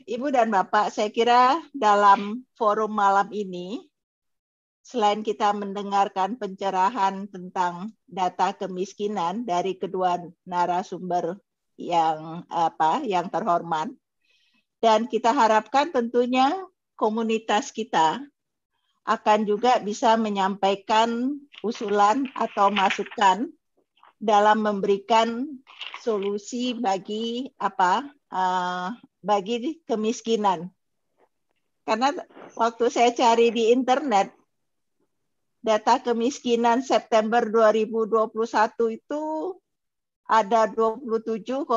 Ibu dan Bapak, saya kira dalam forum malam ini, selain kita mendengarkan pencerahan tentang data kemiskinan dari kedua narasumber yang terhormat, dan kita harapkan tentunya komunitas kita akan juga bisa menyampaikan usulan atau masukan dalam memberikan solusi bagi bagi kemiskinan. Karena waktu saya cari di internet, data kemiskinan September 2021 itu ada 27,55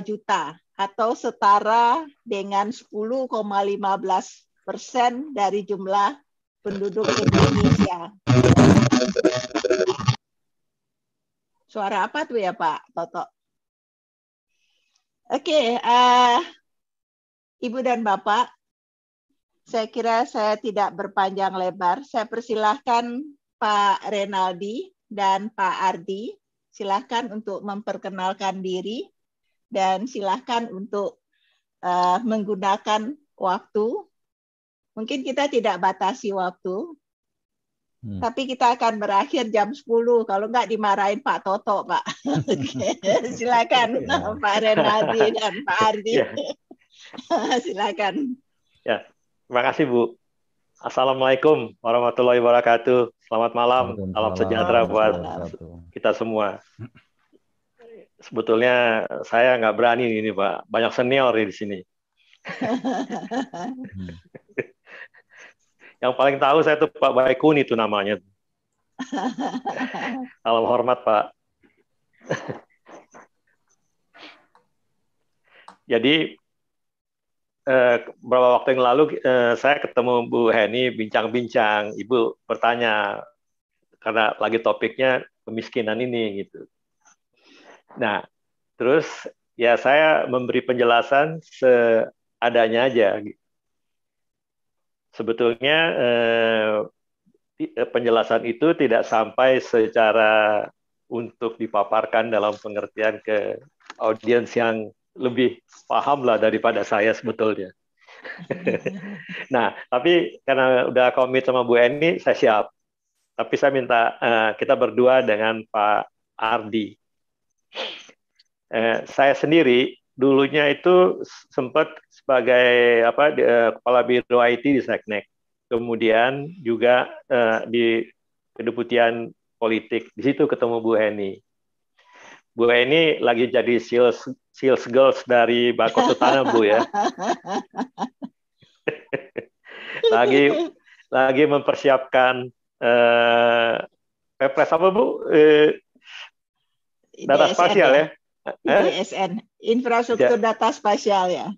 juta atau setara dengan 10,15% dari jumlah penduduk Indonesia. Suara apa tuh ya Pak Toto? Oke, Ibu dan Bapak, saya kira saya tidak berpanjang lebar. Saya persilahkan Pak Renaldi dan Pak Ardi. Silahkan untuk memperkenalkan diri dan silahkan untuk menggunakan waktu. Mungkin kita tidak batasi waktu, tapi kita akan berakhir jam 10. Kalau nggak dimarahin Pak Toto, Pak. Silakan Pak Renaldi dan Pak Ardi. Silakan. Ya, terima kasih Bu. Assalamualaikum warahmatullahi wabarakatuh. Selamat malam, salam sejahtera buat kita semua. Sebetulnya saya nggak berani ini Pak, banyak senior di sini. Yang paling tahu saya tuh Pak Baikuni itu namanya. Salam hormat Pak. Jadi beberapa waktu yang lalu saya ketemu Bu Heni bincang-bincang, Ibu bertanya karena lagi topiknya kemiskinan ini gitu. Nah, terus ya saya memberi penjelasan seadanya aja. Sebetulnya penjelasan itu tidak sampai secara untuk dipaparkan dalam pengertian ke audiens yang lebih paham lah daripada saya sebetulnya. Nah, tapi karena udah komit sama Bu Eni, saya siap. Tapi saya minta kita berdua dengan Pak Ardi. Saya sendiri dulunya itu sempat sebagai kepala biro IT di Seknek. Kemudian juga di kedeputian politik. Di situ ketemu Bu Eni. Bu Eni lagi jadi sales girls dari Bako Sutana, Bu ya. lagi mempersiapkan Pepres apa Bu? Data spasial ya? IDSN, infrastruktur data spasial ya.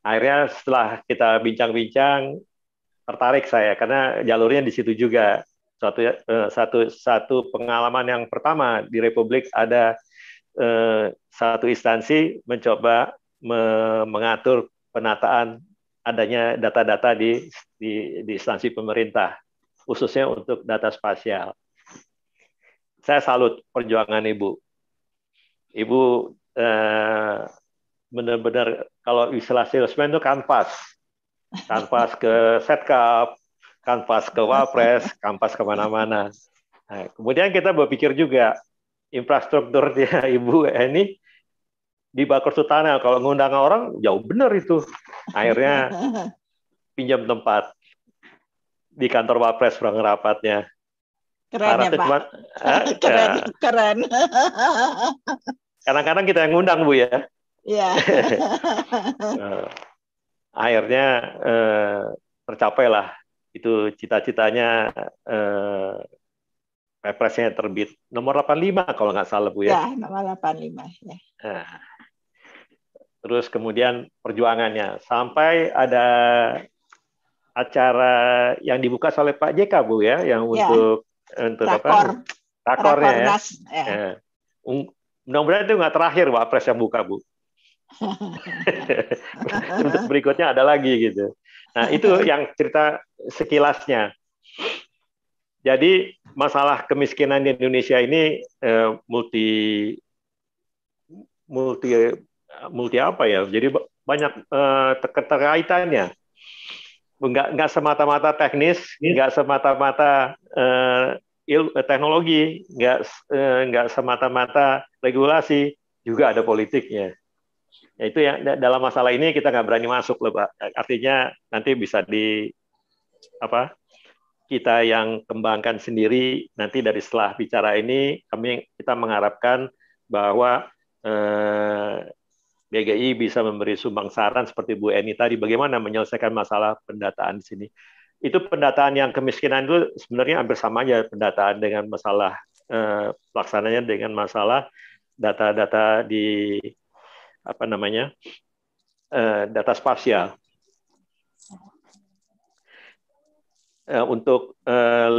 Akhirnya setelah kita bincang-bincang tertarik saya karena jalurnya di situ juga. Satu pengalaman yang pertama di Republik ada satu instansi mencoba mengatur penataan adanya data-data di instansi pemerintah, khususnya untuk data spasial. Saya salut perjuangan Ibu. Ibu benar-benar kalau istilah salesman itu kanvas ke Setkap, kanvas ke Wapres, kanvas kemana-mana. Nah, kemudian kita berpikir juga infrastrukturnya Ibu Eni di Bako Sutana, kalau ngundang orang jauh benar itu. Akhirnya pinjam tempat di kantor Wapres ruang rapatnya. Keren ya Pak. Keren. Kadang-kadang kita yang ngundang Bu ya. Iya. Akhirnya tercapailah itu cita-citanya. Perpresnya terbit nomor 85 kalau nggak salah Bu ya. Ya, nomor 85 ya. Nah, terus kemudian perjuangannya sampai ada acara yang dibuka oleh Pak JK Bu ya, yang untuk Rakor. Rakornya ya. Mudah-mudahan itu nggak terakhir Pak Pres yang buka Bu. Untuk berikutnya ada lagi gitu. Nah itu yang cerita sekilasnya. Jadi masalah kemiskinan di Indonesia ini multi multi apa ya? Jadi banyak keterkaitannya. Nggak semata-mata teknis, nggak semata-mata teknologi, nggak semata-mata regulasi, juga ada politiknya. Ya, itu yang dalam masalah ini kita nggak berani masuk loh, Pak. Artinya nanti bisa kita yang kembangkan sendiri. Nanti dari setelah bicara ini kita mengharapkan bahwa BGI bisa memberi sumbang saran seperti Bu Eni tadi, bagaimana menyelesaikan masalah pendataan di sini. Itu pendataan yang kemiskinan itu sebenarnya hampir sama aja pendataan dengan masalah pelaksananya dengan masalah data-data di data spasial. Untuk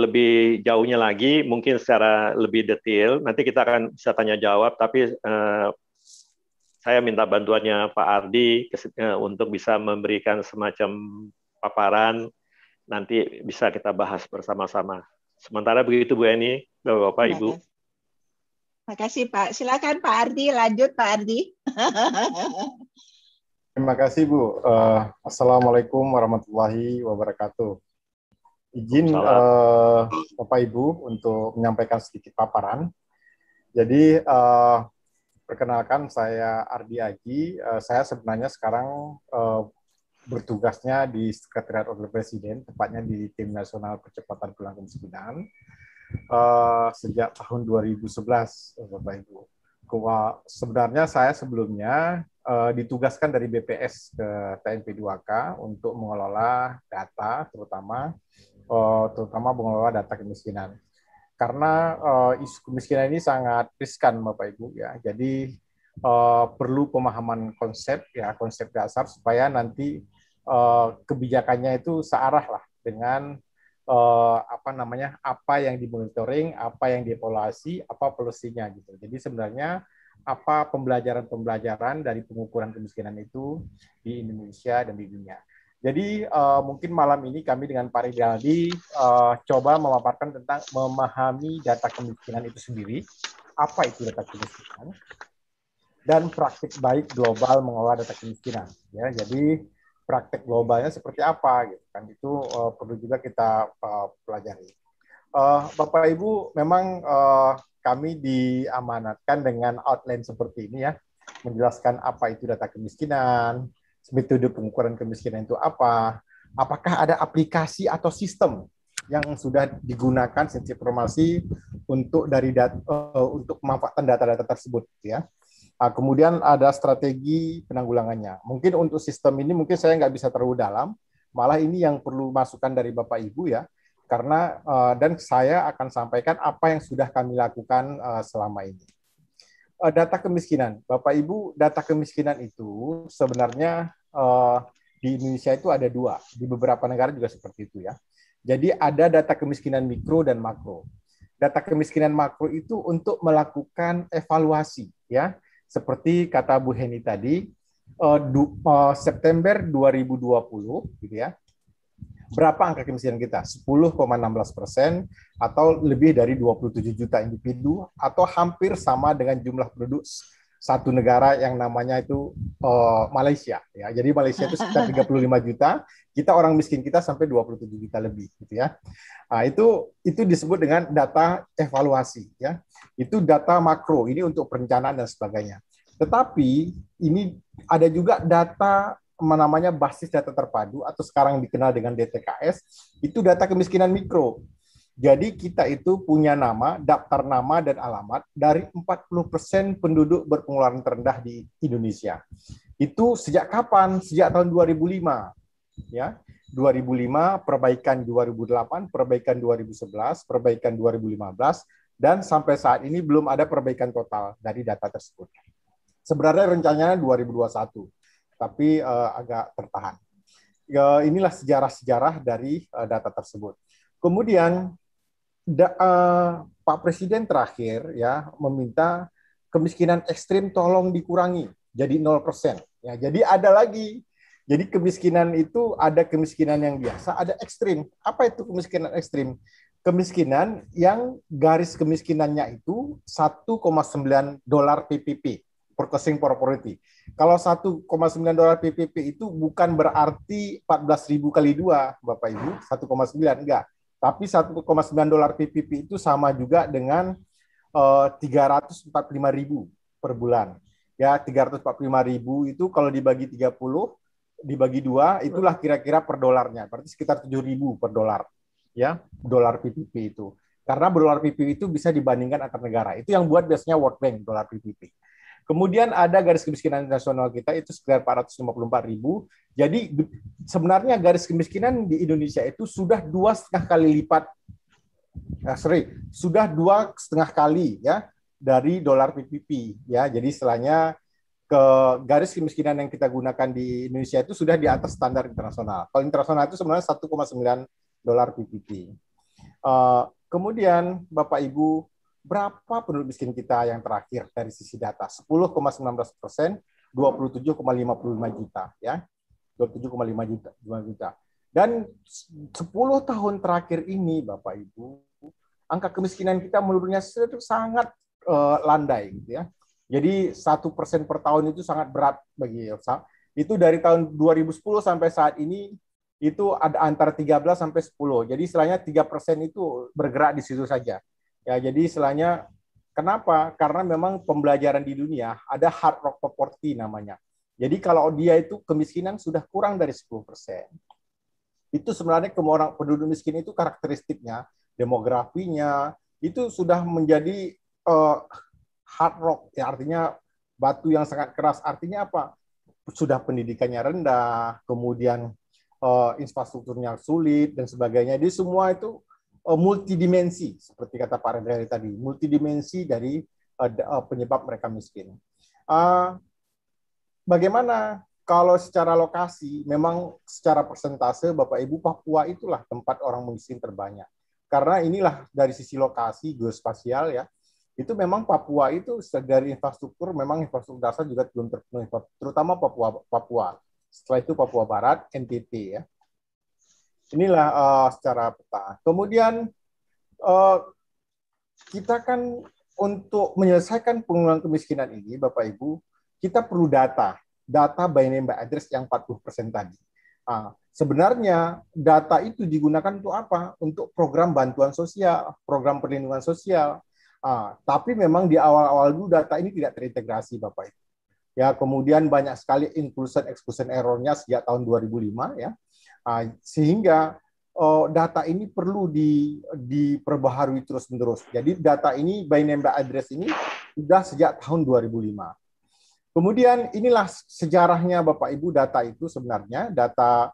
lebih jauhnya lagi, mungkin secara lebih detail, nanti kita akan bisa tanya jawab, tapi saya minta bantuannya Pak Ardi untuk bisa memberikan semacam paparan, nanti bisa kita bahas bersama-sama. Sementara begitu Bu Eni, Bapak, Ibu. Terima kasih Pak. Silakan Pak Ardi, lanjut Pak Ardi. Terima kasih Bu. Assalamualaikum warahmatullahi wabarakatuh. Izin Bapak Ibu untuk menyampaikan sedikit paparan. Jadi perkenalkan, saya Ardi Aji. Saya sebenarnya sekarang bertugasnya di Sekretariat Wakil Presiden, tepatnya di Tim Nasional Percepatan Penanggulangan Kemiskinan sejak tahun 2011, Bapak Ibu. Sebenarnya saya sebelumnya ditugaskan dari BPS ke TNP 2K untuk mengelola data, terutama mengelola data kemiskinan. Karena isu kemiskinan ini sangat riskan, Bapak Ibu, ya. Jadi perlu pemahaman konsep dasar supaya nanti kebijakannya itu searah lah dengan apa yang dimonitoring, apa yang dievaluasi, apa polisinya gitu. Jadi sebenarnya apa pembelajaran dari pengukuran kemiskinan itu di Indonesia dan di dunia. Jadi mungkin malam ini kami dengan Pak Rinaldi coba memaparkan tentang memahami data kemiskinan itu sendiri, apa itu data kemiskinan, dan praktik baik global mengelola data kemiskinan. Ya, jadi praktik globalnya seperti apa, gitu kan? Itu perlu juga kita pelajari. Bapak Ibu, memang kami diamanatkan dengan outline seperti ini ya, menjelaskan apa itu data kemiskinan, metode pengukuran kemiskinan itu apa, apakah ada aplikasi atau sistem yang sudah digunakan sensi informasi untuk untuk memanfaatkan data-data tersebut, ya. Kemudian ada strategi penanggulangannya. Mungkin untuk sistem ini mungkin saya nggak bisa terlalu dalam, malah ini yang perlu masukan dari Bapak Ibu ya, karena dan saya akan sampaikan apa yang sudah kami lakukan selama ini. Data kemiskinan, Bapak Ibu, data kemiskinan itu sebenarnya di Indonesia itu ada dua, di beberapa negara juga seperti itu ya. Jadi ada data kemiskinan mikro dan makro. Data kemiskinan makro itu untuk melakukan evaluasi ya, seperti kata Bu Heni tadi, September 2020 gitu ya. Berapa angka kemiskinan kita? 10,16% atau lebih dari 27 juta individu atau hampir sama dengan jumlah penduduk satu negara yang namanya itu Malaysia ya. Jadi Malaysia itu sekitar 35 juta, kita orang miskin kita sampai 27 juta lebih gitu ya. Nah, itu disebut dengan data evaluasi ya. Itu data makro, ini untuk perencanaan dan sebagainya. Tetapi ini ada juga data namanya basis data terpadu atau sekarang dikenal dengan DTKS, itu data kemiskinan mikro. Jadi kita itu punya nama, daftar nama dan alamat dari 40% penduduk berpengeluaran terendah di Indonesia. Itu sejak kapan? Sejak tahun 2005. Ya. 2005, perbaikan 2008, perbaikan 2011, perbaikan 2015, dan sampai saat ini belum ada perbaikan total dari data tersebut. Sebenarnya rencananya 2021. Tapi agak tertahan. Inilah sejarah-sejarah dari data tersebut. Kemudian Pak Presiden terakhir ya meminta kemiskinan ekstrim tolong dikurangi jadi 0%. Ya, jadi ada lagi. Jadi kemiskinan itu ada kemiskinan yang biasa, ada ekstrim. Apa itu kemiskinan ekstrim? Kemiskinan yang garis kemiskinannya itu $1,9 PPP. purchasing power. Kalau 1,9 dolar PPP itu bukan berarti 14.000 kali 2, Bapak Ibu, 1,9 enggak. Tapi 1,9 dolar PPP itu sama juga dengan 345.000 per bulan. Ya, 345.000 itu kalau dibagi 30, dibagi 2, itulah kira-kira per dolarnya. Berarti sekitar 7.000 per dolar. Ya, dolar PPP itu. Karena dolar PPP itu bisa dibandingkan antar negara. Itu yang buat biasanya World Bank, dolar PPP. Kemudian ada garis kemiskinan nasional kita itu sekitar 454.000. Jadi sebenarnya garis kemiskinan di Indonesia itu sudah 2,5 kali lipat, sudah 2,5 kali ya dari dolar PPP ya. Jadi istilahnya ke garis kemiskinan yang kita gunakan di Indonesia itu sudah di atas standar internasional. Kalau internasional itu sebenarnya 1,9 dolar PPP. Kemudian Bapak Ibu, berapa penduduk miskin kita yang terakhir dari sisi data? 10,19%, 27,55 juta ya. 27,5 juta. Dan 10 tahun terakhir ini Bapak Ibu, angka kemiskinan kita menurunnya sangat landai gitu ya. Jadi 1% per tahun itu sangat berat bagi Elsa. Itu dari tahun 2010 sampai saat ini itu ada antara 13 sampai 10. Jadi istilahnya 3% itu bergerak di situ saja. Ya, jadi istilahnya kenapa? Karena memang pembelajaran di dunia ada hard rock poverty namanya. Jadi kalau dia itu kemiskinan sudah kurang dari 10%. Itu sebenarnya orang penduduk miskin itu karakteristiknya, demografinya itu sudah menjadi hard rock, ya artinya batu yang sangat keras. Artinya apa? Sudah pendidikannya rendah, kemudian infrastrukturnya sulit dan sebagainya. Jadi semua itu multidimensi, seperti kata Pak Rendra tadi, multidimensi dari penyebab mereka miskin. Bagaimana kalau secara lokasi, memang secara persentase Bapak Ibu, Papua itulah tempat orang miskin terbanyak. Karena inilah dari sisi lokasi, geospasial ya, itu memang Papua itu dari infrastruktur, memang infrastruktur dasar juga belum terpenuhi, terutama Papua. Setelah itu Papua Barat, NTT ya. Inilah secara peta. Kemudian kita kan untuk menyelesaikan pengurangan kemiskinan ini, Bapak Ibu, kita perlu data by name by address yang 40% tadi. Sebenarnya data itu digunakan untuk apa? Untuk program bantuan sosial, program perlindungan sosial. Tapi memang di awal-awal dulu data ini tidak terintegrasi, Bapak Ibu. Ya, kemudian banyak sekali inclusion error-nya sejak tahun 2005 ya. Sehingga data ini perlu diperbaharui terus-menerus. Jadi data ini by name by address ini sudah sejak tahun 2005. Kemudian inilah sejarahnya Bapak Ibu, data itu sebenarnya data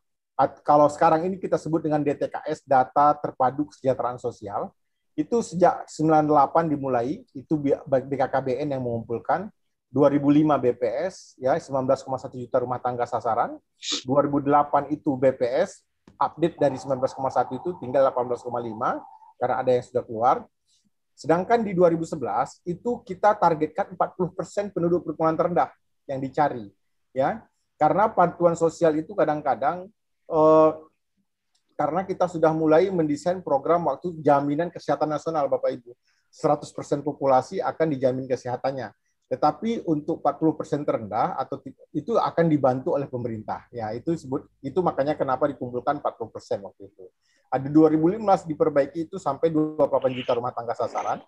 kalau sekarang ini kita sebut dengan DTKS, data terpadu kesejahteraan sosial. Itu sejak 98 dimulai, itu BKKBN yang mengumpulkan. 2005 BPS ya 19,1 juta rumah tangga sasaran. 2008 itu BPS update dari 19,1 itu tinggal 18,5 karena ada yang sudah keluar. Sedangkan di 2011 itu kita targetkan 40% penduduk berpenghasilan terendah yang dicari ya. Karena bantuan sosial itu kadang-kadang karena kita sudah mulai mendesain program waktu jaminan kesehatan nasional Bapak Ibu. 100% populasi akan dijamin kesehatannya. Tetapi untuk 40% terendah atau itu akan dibantu oleh pemerintah. Ya, itu makanya kenapa dikumpulkan 40% waktu itu. Ada 2015 diperbaiki itu sampai 28 juta rumah tangga sasaran.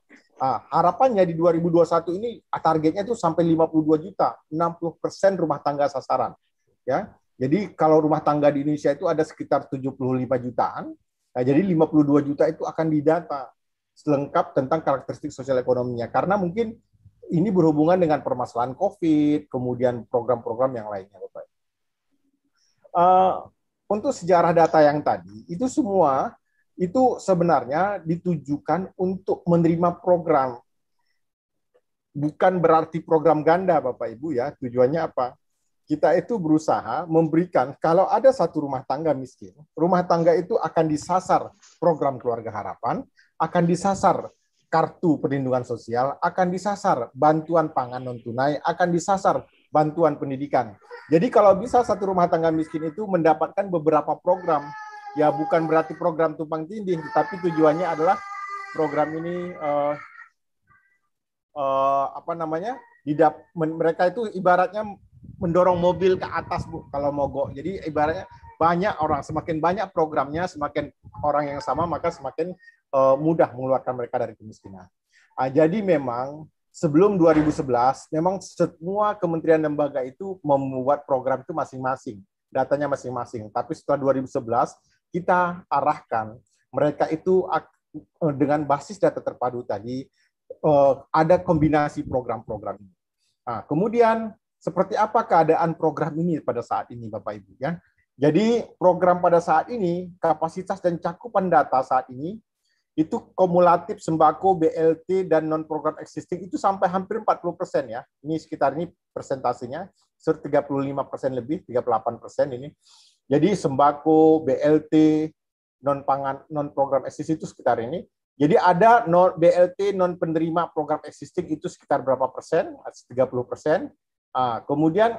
Harapannya di 2021 ini targetnya itu sampai 52 juta, 60% rumah tangga sasaran. Ya. Jadi kalau rumah tangga di Indonesia itu ada sekitar 75 jutaan. Nah, jadi 52 juta itu akan didata selengkap tentang karakteristik sosial ekonominya. Karena mungkin ini berhubungan dengan permasalahan COVID, kemudian program-program yang lainnya, Bapak. Untuk sejarah data yang tadi, itu semua itu sebenarnya ditujukan untuk menerima program. Bukan berarti program ganda, Bapak Ibu ya. Tujuannya apa? Kita itu berusaha memberikan, kalau ada satu rumah tangga miskin, rumah tangga itu akan disasar program Keluarga Harapan, akan disasar kartu perlindungan sosial, akan disasar bantuan pangan non-tunai, akan disasar bantuan pendidikan. Jadi kalau bisa satu rumah tangga miskin itu mendapatkan beberapa program, ya bukan berarti program tumpang tindih, tapi tujuannya adalah program ini apa namanya, mereka itu ibaratnya mendorong mobil ke atas, Bu, kalau mogok. Jadi ibaratnya banyak orang, semakin banyak programnya, semakin orang yang sama, maka semakin mudah mengeluarkan mereka dari kemiskinan. Jadi memang sebelum 2011, memang semua kementerian lembaga itu membuat program itu masing-masing, datanya masing-masing. Tapi setelah 2011, kita arahkan mereka itu dengan basis data terpadu tadi, ada kombinasi program-program ini. Nah, kemudian seperti apa keadaan program ini pada saat ini, Bapak Ibu, ya? Jadi program pada saat ini, kapasitas dan cakupan data saat ini itu kumulatif sembako, BLT dan non program existing itu sampai hampir 40% ya. Ini sekitar ini persentasenya, 35% lebih, 38% ini. Jadi sembako, BLT, non pangan, non program existing itu sekitar ini. Jadi ada BLT non penerima program existing itu sekitar berapa persen? 30%. Kemudian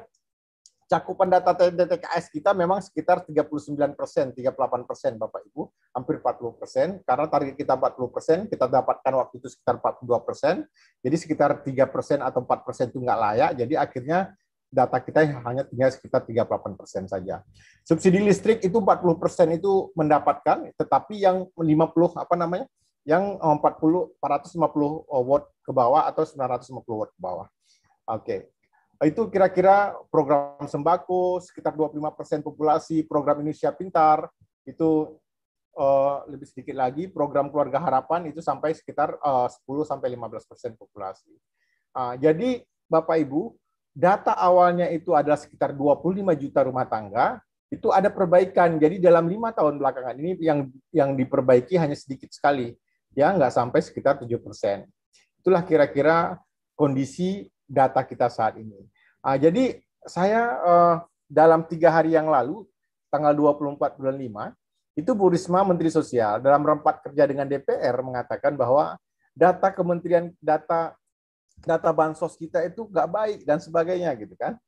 cakupan data DTKS kita memang sekitar 39%, 38%, Bapak Ibu, hampir 40%. Karena target kita 40%, kita dapatkan waktu itu sekitar 42%. Jadi sekitar 3% atau 4% itu nggak layak. Jadi akhirnya data kita hanya tinggal sekitar 38% saja. Subsidi listrik itu 40% itu mendapatkan, tetapi yang 50 apa namanya? Yang 450 watt ke bawah atau 950 watt ke bawah. Oke. Itu kira-kira program sembako sekitar 25% populasi, program Indonesia Pintar itu lebih sedikit lagi, program Keluarga Harapan itu sampai sekitar 10-15% populasi. Jadi Bapak Ibu, data awalnya itu adalah sekitar 25 juta rumah tangga, itu ada perbaikan. Jadi dalam 5 tahun belakangan ini yang diperbaiki hanya sedikit sekali, ya nggak sampai sekitar 7%. Itulah kira-kira kondisi data kita saat ini. Jadi saya dalam 3 hari yang lalu, tanggal 24 bulan 5, itu Bu Risma, Menteri Sosial, dalam rapat kerja dengan DPR mengatakan bahwa data kementerian, data bansos kita itu nggak baik dan sebagainya gitu kan.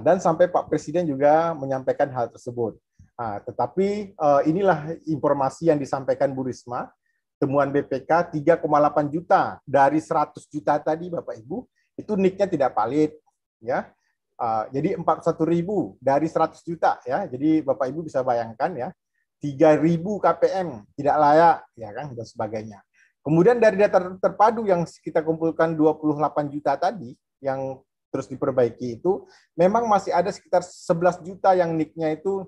Dan sampai Pak Presiden juga menyampaikan hal tersebut. Tetapi inilah informasi yang disampaikan Bu Risma, temuan BPK 3,8 juta dari 100 juta tadi Bapak Ibu, itu NIK-nya tidak valid ya. Jadi 41.000 dari 100 juta ya. Jadi Bapak Ibu bisa bayangkan ya, 3.000 KPM tidak layak ya kan, dan sebagainya. Kemudian dari data terpadu yang kita kumpulkan 28 juta tadi yang terus diperbaiki itu memang masih ada sekitar 11 juta yang NIK-nya itu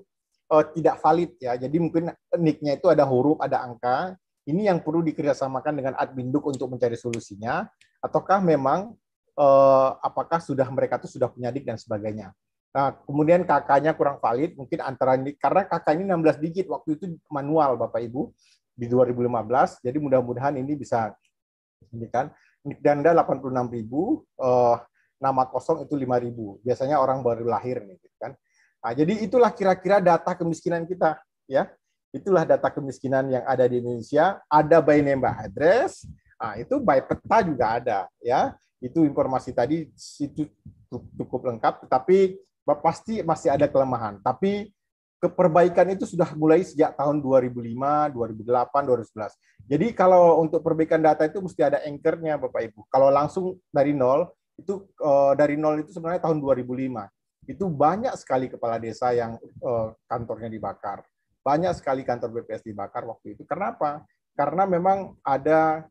tidak valid ya. Jadi mungkin NIK-nya itu ada huruf, ada angka. Ini yang perlu dikerjasamakan dengan Adminduk untuk mencari solusinya, ataukah memang apakah mereka itu sudah punya NIK dan sebagainya. Nah, kemudian KK-nya kurang valid, mungkin antara NIK, karena KK ini 16 digit, waktu itu manual Bapak Ibu, di 2015, jadi mudah-mudahan ini bisa, ini kan, NIK ganda 86.000, nama kosong itu 5.000, biasanya orang baru lahir nih, gitu kan. Nah, jadi itulah kira-kira data kemiskinan kita, ya. Itulah data kemiskinan yang ada di Indonesia, ada by name by address, itu by peta juga ada, ya. Itu informasi tadi itu cukup lengkap, tetapi pasti masih ada kelemahan. Tapi perbaikan itu sudah mulai sejak tahun 2005, 2008, 2011. Jadi kalau untuk perbaikan data itu mesti ada anchor-nya Bapak Ibu. Kalau langsung dari nol, itu sebenarnya tahun 2005. Itu banyak sekali kepala desa yang kantornya dibakar. Banyak sekali kantor BPS dibakar waktu itu. Kenapa? Karena memang ada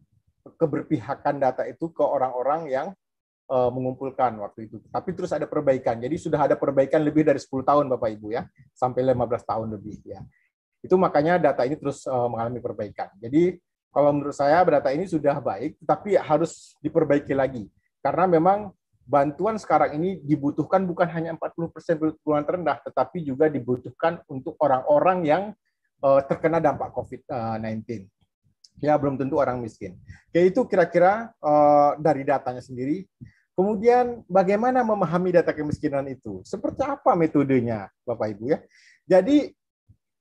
keberpihakan data itu ke orang-orang yang mengumpulkan waktu itu. Tapi terus ada perbaikan. Jadi sudah ada perbaikan lebih dari 10 tahun Bapak Ibu ya, sampai 15 tahun lebih ya. Itu makanya data ini terus mengalami perbaikan. Jadi kalau menurut saya data ini sudah baik, tapi harus diperbaiki lagi. Karena memang bantuan sekarang ini dibutuhkan bukan hanya 40% kebutuhan terendah, tetapi juga dibutuhkan untuk orang-orang yang terkena dampak COVID-19. Ya, belum tentu orang miskin. Kayak itu kira-kira dari datanya sendiri. Kemudian bagaimana memahami data kemiskinan itu? Seperti apa metodenya, Bapak Ibu ya? Jadi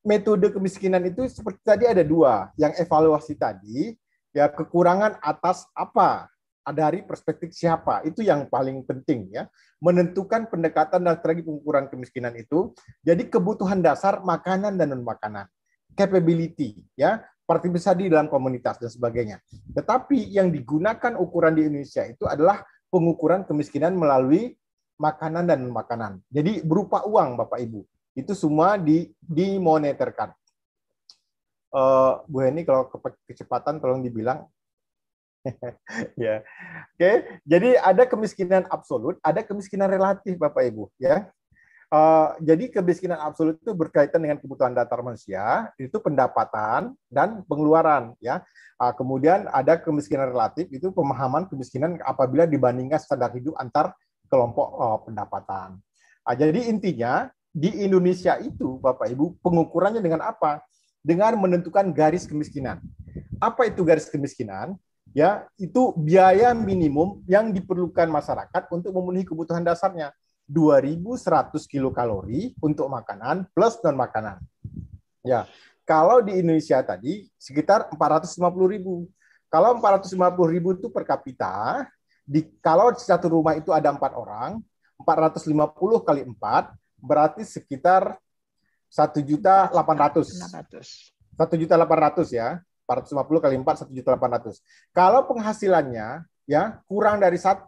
metode kemiskinan itu seperti tadi ada 2. Yang evaluasi tadi, ya kekurangan atas apa? Dari perspektif siapa? Itu yang paling penting ya. Menentukan pendekatan dan strategi pengukuran kemiskinan itu. Jadi kebutuhan dasar makanan dan non-makanan. Capability ya. partisipasi dalam komunitas dan sebagainya. Tetapi yang digunakan ukuran di Indonesia itu adalah pengukuran kemiskinan melalui makanan dan makanan. Jadi berupa uang, Bapak Ibu. Itu semua dimoneterkan. Bu Heni, kalau kecepatan tolong dibilang. Ya, oke. Jadi ada kemiskinan absolut, ada kemiskinan relatif, Bapak Ibu. Ya, jadi kemiskinan absolut itu berkaitan dengan kebutuhan dasar manusia, itu pendapatan dan pengeluaran. Ya, kemudian ada kemiskinan relatif, itu pemahaman kemiskinan apabila dibandingkan standar hidup antar kelompok pendapatan. Jadi intinya di Indonesia itu, Bapak Ibu, pengukurannya dengan apa? Dengan menentukan garis kemiskinan. Apa itu garis kemiskinan? Ya, itu biaya minimum yang diperlukan masyarakat untuk memenuhi kebutuhan dasarnya. 2.100 kilokalori untuk makanan plus non makanan. Ya, kalau di Indonesia tadi sekitar 450.000. Kalau 450.000 itu per kapita, kalau satu rumah itu ada 4 orang, 450 kali 4 berarti sekitar 1.800.000. 1.800.000 ya. 450 kali 4 1.800.000. Kalau penghasilannya ya kurang dari 1,8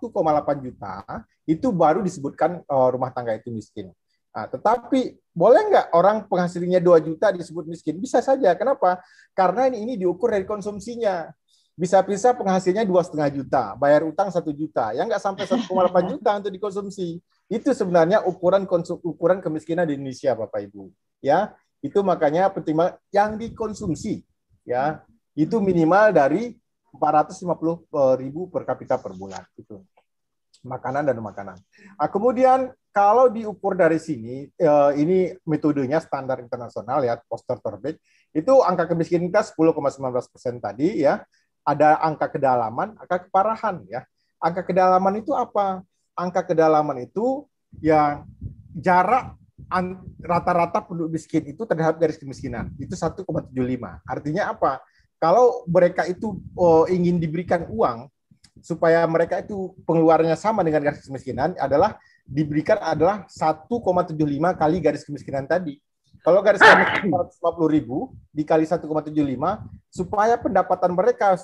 juta, itu baru disebutkan rumah tangga itu miskin. Nah, tetapi boleh nggak orang penghasilannya 2 juta disebut miskin? Bisa saja. Kenapa? Karena ini diukur dari konsumsinya. Bisa-bisa penghasilannya 2,5 juta, bayar utang 1 juta, ya nggak sampai 1,8 juta untuk dikonsumsi. Itu sebenarnya ukuran kemiskinan di Indonesia, Bapak Ibu. Ya, itu makanya penting yang dikonsumsi, ya, itu minimal dari 450.000 per kapita per bulan. Itu makanan dan makanan. Nah, kemudian kalau diukur dari sini, ini metodenya standar internasional ya, Foster Torbek, itu angka kemiskinan kita 10,19% tadi ya. Ada angka kedalaman, angka keparahan ya. Angka kedalaman itu apa? Angka kedalaman itu yang jarak rata-rata penduduk miskin itu terhadap garis kemiskinan. Itu 1,75. Artinya apa? Kalau mereka itu ingin diberikan uang supaya mereka itu pengeluarannya sama dengan garis kemiskinan diberikan 1,75 kali garis kemiskinan tadi. Kalau garis kemiskinan 450.000 dikali 1,75 supaya pendapatan mereka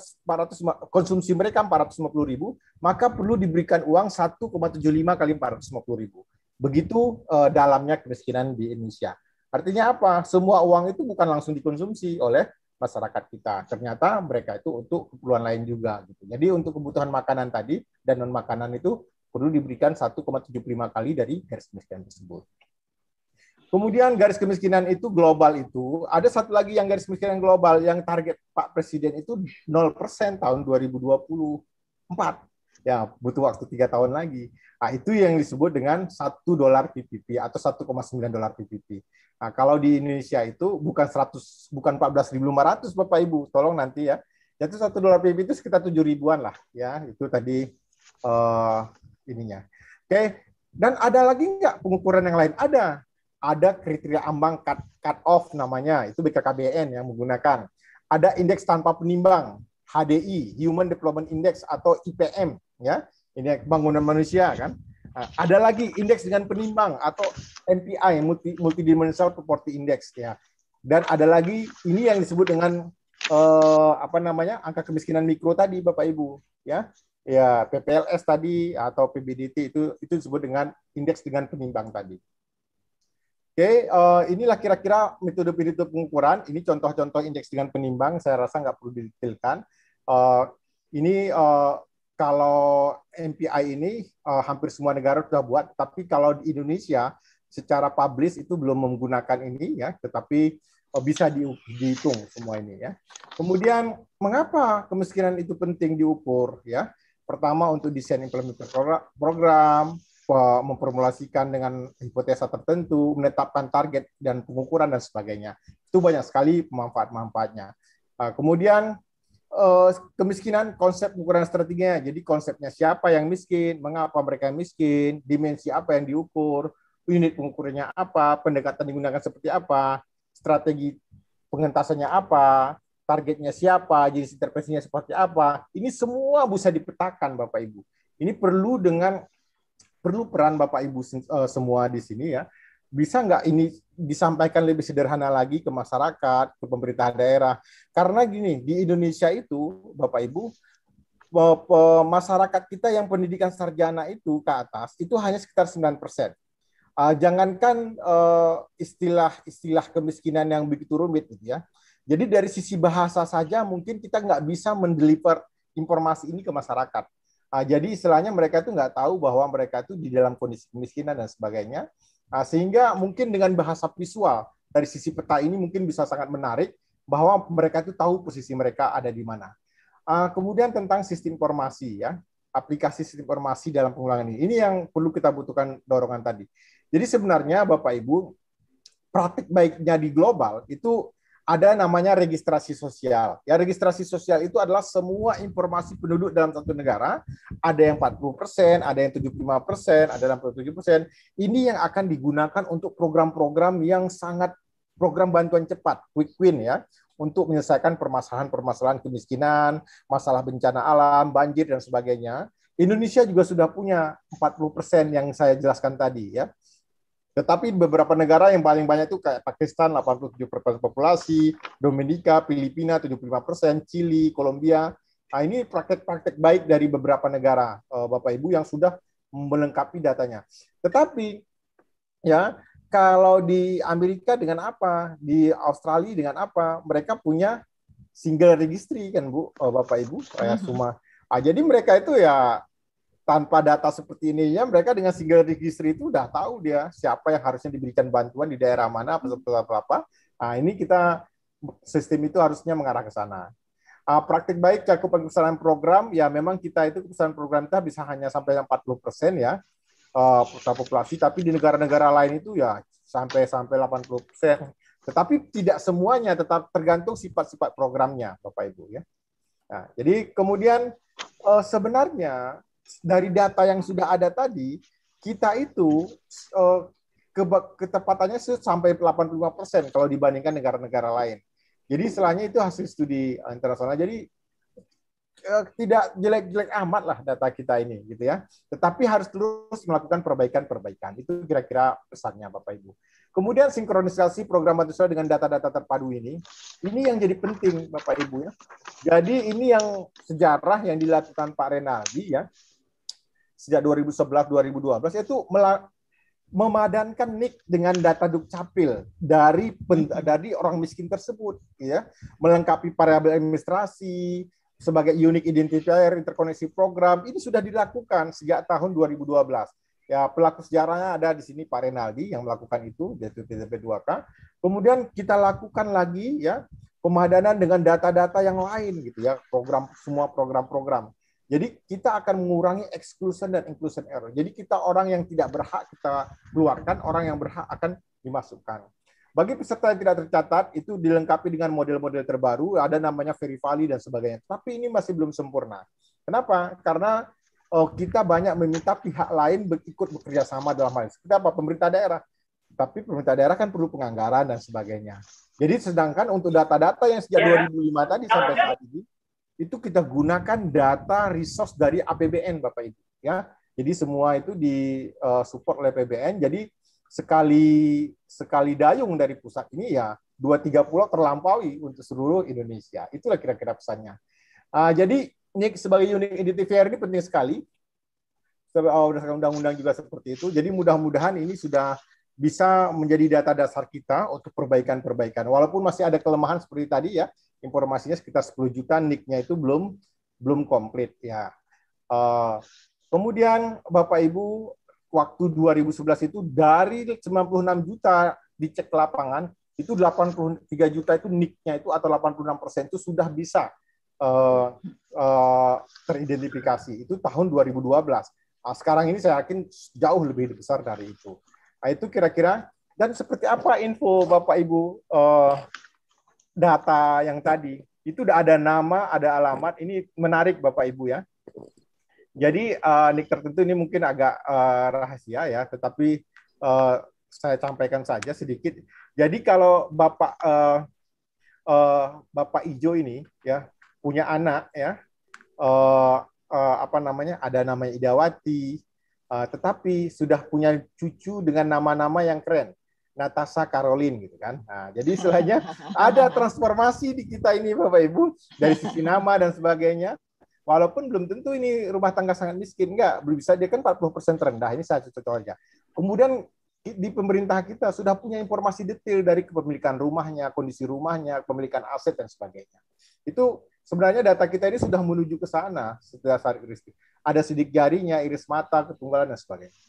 konsumsi mereka 450.000, maka perlu diberikan uang 1,75 kali 450.000. Begitu dalamnya kemiskinan di Indonesia. Artinya apa? Semua uang itu bukan langsung dikonsumsi oleh masyarakat kita. Ternyata mereka itu untuk keperluan lain juga. Gitu. Jadi untuk kebutuhan makanan tadi dan non makanan itu perlu diberikan 1,75 kali dari garis kemiskinan tersebut. Kemudian garis kemiskinan itu global itu ada satu lagi yang garis kemiskinan global yang target Pak Presiden itu 0% tahun 2024. Ya butuh waktu 3 tahun lagi. Nah, itu yang disebut dengan $1 PPP atau $1,9 PPP. Nah, kalau di Indonesia itu bukan 14.500 Bapak Ibu, tolong nanti ya. Jadi $1 PPP itu sekitar 7.000-an lah ya. Itu tadi ininya. Oke. Dan ada lagi nggak pengukuran yang lain? Ada kriteria ambang cut off namanya, itu BKKBN yang menggunakan. Ada indeks tanpa penimbang, HDI, Human Development Index atau IPM, ya, ini pembangunan manusia kan. Nah, ada lagi indeks dengan penimbang atau MPI, Multidimensional Poverty Index, ya. Dan ada lagi ini yang disebut dengan angka kemiskinan mikro tadi, Bapak Ibu, ya. Ya, PPLS tadi atau PBDT itu disebut dengan indeks dengan penimbang tadi. Oke, inilah kira-kira metode-metode pengukuran. Ini contoh-contoh indeks dengan penimbang. Saya rasa nggak perlu didetailkan. Ini kalau MPI ini hampir semua negara sudah buat. Tapi kalau di Indonesia secara publish itu belum menggunakan ini ya. Tetapi bisa dihitung semua ini ya. Kemudian mengapa kemiskinan itu penting diukur ya? Pertama untuk desain implementasi program, memformulasikan dengan hipotesa tertentu, menetapkan target dan pengukuran dan sebagainya. Itu banyak sekali manfaat-manfaatnya. Kemudian kemiskinan, konsep pengukuran strateginya. Jadi konsepnya siapa yang miskin, mengapa mereka miskin, dimensi apa yang diukur, unit pengukurannya apa, pendekatan digunakan seperti apa, strategi pengentasannya apa, targetnya siapa, jenis intervensinya seperti apa. Ini semua bisa dipetakan Bapak Ibu. Ini perlu peran Bapak Ibu semua di sini ya, bisa nggak ini disampaikan lebih sederhana lagi ke masyarakat, ke pemerintah daerah? Karena gini, di Indonesia itu, Bapak Ibu, masyarakat kita yang pendidikan sarjana itu ke atas, itu hanya sekitar 9%. Jangankan istilah-istilah kemiskinan yang begitu rumit gitu ya. Jadi dari sisi bahasa saja mungkin kita nggak bisa mendeliver informasi ini ke masyarakat. Jadi istilahnya mereka itu nggak tahu bahwa mereka itu di dalam kondisi kemiskinan dan sebagainya. Sehingga mungkin dengan bahasa visual dari sisi peta ini mungkin bisa sangat menarik bahwa mereka itu tahu posisi mereka ada di mana. Kemudian tentang sistem informasi ya, aplikasi sistem informasi dalam pengulangan ini. Ini yang perlu kita butuhkan dorongan tadi. Jadi sebenarnya Bapak Ibu, praktik baiknya di global itu ada namanya registrasi sosial. Ya, registrasi sosial itu adalah semua informasi penduduk dalam satu negara, ada yang 40%, ada yang 75%, ada yang 67%. Ini yang akan digunakan untuk program-program yang sangat program bantuan cepat, quick win ya, untuk menyelesaikan permasalahan-permasalahan kemiskinan, masalah bencana alam, banjir dan sebagainya. Indonesia juga sudah punya 40% yang saya jelaskan tadi ya. Tetapi beberapa negara yang paling banyak itu kayak Pakistan 87% populasi, Dominika, Filipina 75%, Chili, Kolombia. Nah, ini praktek-praktek baik dari beberapa negara Bapak Ibu yang sudah melengkapi datanya. Tetapi ya kalau di Amerika dengan apa, di Australia dengan apa, mereka punya single registry kan Bu, Bapak Ibu, saya semua. Jadi mereka itu ya tanpa data seperti ini ya, mereka dengan single registry itu udah tahu dia siapa yang harusnya diberikan bantuan di daerah mana apa. Nah, ini kita sistem itu harusnya mengarah ke sana. Praktik baik cakupan kepesertaan program ya, memang kita itu kepesertaan program kita bisa hanya sampai 40% ya populasi, tapi di negara-negara lain itu ya sampai 80%. Tetapi tidak semuanya, tetap tergantung sifat-sifat programnya Bapak Ibu ya. Nah, jadi kemudian sebenarnya dari data yang sudah ada tadi, kita itu ketepatannya sampai 85% kalau dibandingkan negara-negara lain. Jadi istilahnya itu hasil studi internasional. Jadi tidak jelek-jelek amat lah data kita ini, gitu ya. Tetapi harus terus melakukan perbaikan-perbaikan. Itu kira-kira pesannya, Bapak Ibu. Kemudian sinkronisasi program bantuan sosial dengan data-data terpadu ini yang jadi penting, Bapak Ibu ya. Jadi ini yang sejarah yang dilakukan Pak Renaldi ya, sejak 2011-2012 itu memadankan NIK dengan data Dukcapil dari orang miskin tersebut, ya, melengkapi variabel administrasi sebagai unique identifier interkoneksi program. Ini sudah dilakukan sejak tahun 2012. Ya, pelaku sejarahnya ada di sini Pak Renaldi yang melakukan itu di TTP2K. Kemudian kita lakukan lagi ya pemadanan dengan data-data yang lain gitu ya, semua program-program. Jadi kita akan mengurangi exclusion dan inclusion error. Jadi kita orang yang tidak berhak kita keluarkan, orang yang berhak akan dimasukkan. Bagi peserta yang tidak tercatat, itu dilengkapi dengan model-model terbaru, ada namanya Verifali dan sebagainya. Tapi ini masih belum sempurna. Kenapa? Karena kita banyak meminta pihak lain ikut bekerja sama dalam hal ini. Kita apa? Pemerintah daerah. Tapi pemerintah daerah kan perlu penganggaran dan sebagainya. Jadi sedangkan untuk data-data yang sejak 2005 tadi sampai saat ini, itu kita gunakan data resource dari APBN Bapak Ibu ya. Jadi semua itu disupport oleh APBN. Jadi sekali dayung dari pusat ini ya 2-3 pulau terlampaui untuk seluruh Indonesia. Itulah kira-kira pesannya. Jadi ini sebagai unit identifier ini penting sekali. Berdasarkan undang-undang juga seperti itu. Jadi mudah-mudahan ini sudah bisa menjadi data dasar kita untuk perbaikan-perbaikan. Walaupun masih ada kelemahan seperti tadi ya, informasinya sekitar 10 juta, NIK-nya itu belum komplit ya. Kemudian Bapak Ibu, waktu 2011 itu dari 96 juta dicek lapangan, itu 83 juta itu NIK-nya itu atau 86% itu sudah bisa teridentifikasi. Itu tahun 2012. Sekarang ini saya yakin jauh lebih besar dari itu. Nah, itu kira-kira. Dan seperti apa info Bapak Ibu data yang tadi? Itu udah ada nama, ada alamat. Ini menarik Bapak Ibu ya. Jadi NIK tertentu ini mungkin agak rahasia ya, tetapi saya sampaikan saja sedikit. Jadi kalau Bapak Ijo ini ya punya anak ya, ada namanya Idawati, tetapi sudah punya cucu dengan nama-nama yang keren. Natasha Caroline gitu kan. Nah, jadi istilahnya ada transformasi di kita ini Bapak Ibu dari sisi nama dan sebagainya. Walaupun belum tentu ini rumah tangga sangat miskin, enggak, belum bisa dia kan 40% terendah. Ini saya contoh aja. Kemudian di pemerintah kita sudah punya informasi detail dari kepemilikan rumahnya, kondisi rumahnya, kepemilikan aset dan sebagainya. Itu sebenarnya data kita ini sudah menuju ke sana setelah saat iris. Ada sidik jarinya, iris mata, ketunggalan dan sebagainya.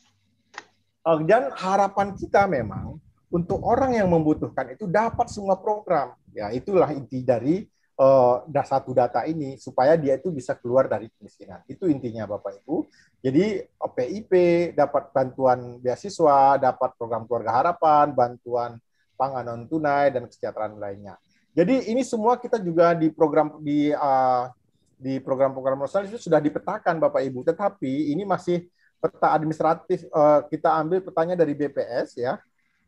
Dan harapan kita memang untuk orang yang membutuhkan itu dapat semua program. Ya, itulah inti dari satu data ini supaya dia itu bisa keluar dari kemiskinan. Itu intinya Bapak Ibu. Jadi PIP dapat bantuan beasiswa, dapat program keluarga harapan, bantuan pangan non tunai dan kesejahteraan lainnya. Jadi ini semua kita juga di program-program nasional itu sudah dipetakan Bapak Ibu. Tetapi ini masih peta administratif, kita ambil petanya dari BPS ya.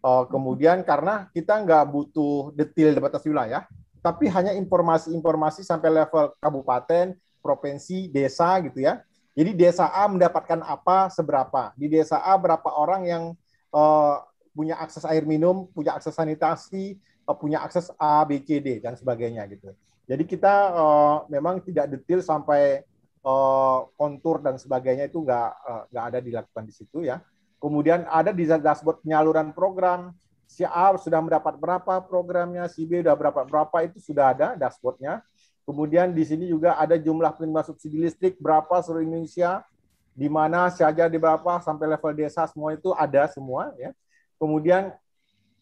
Kemudian karena kita nggak butuh detail batas wilayah, tapi hanya informasi-informasi sampai level kabupaten, provinsi, desa gitu ya. Jadi desa A mendapatkan apa, seberapa. Di desa A berapa orang yang punya akses air minum, punya akses sanitasi, punya akses A, B, C, D, dan sebagainya gitu. Jadi kita memang tidak detail sampai kontur dan sebagainya itu nggak ada dilakukan di situ ya. Kemudian ada di dashboard penyaluran program, si A sudah mendapat berapa programnya, si B sudah berapa itu sudah ada dashboardnya. Kemudian di sini juga ada jumlah penerima subsidi listrik berapa seluruh Indonesia, di mana saja di berapa sampai level desa semua itu ada semua ya. Kemudian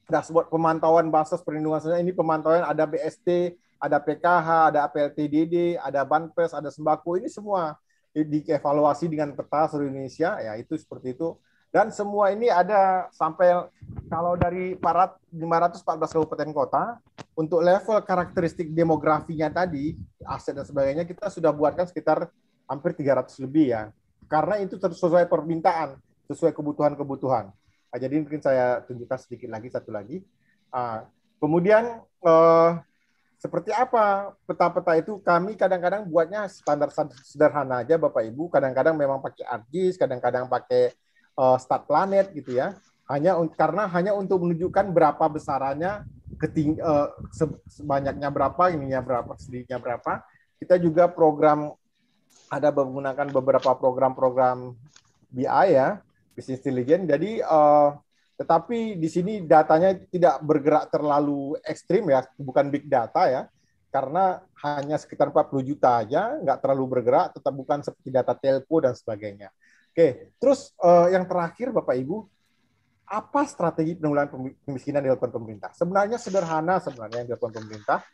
dashboard pemantauan basis perlindungan sosial, ini pemantauan ada BST, ada PKH, ada APLTDD, ada Banpres, ada sembako, ini semua dievaluasi dengan peta seluruh Indonesia ya, itu seperti itu. Dan semua ini ada sampai kalau dari 514 kabupaten kota, untuk level karakteristik demografinya tadi, aset dan sebagainya, kita sudah buatkan sekitar hampir 300 lebih ya. Karena itu sesuai permintaan, sesuai kebutuhan-kebutuhan. Nah, jadi mungkin saya tunjukkan sedikit lagi, satu lagi. Kemudian, seperti apa peta-peta itu, kami kadang-kadang buatnya standar sederhana aja Bapak Ibu, kadang-kadang memang pakai ArcGIS, kadang-kadang pakai Stat Planet gitu ya, karena hanya untuk menunjukkan berapa besarannya, sebanyaknya berapa, ininya berapa, sedikitnya berapa. Kita juga program ada menggunakan beberapa program-program BI ya, Business Intelligence. Jadi tetapi di sini datanya tidak bergerak terlalu ekstrim ya, bukan big data ya, karena hanya sekitar 40 juta aja, nggak terlalu bergerak, tetap bukan seperti data telco dan sebagainya. Oke, terus yang terakhir Bapak Ibu, apa strategi penanggulangan kemiskinan yang dilakukan pemerintah? Sebenarnya sederhana sebenarnya yang dilakukan pemerintah.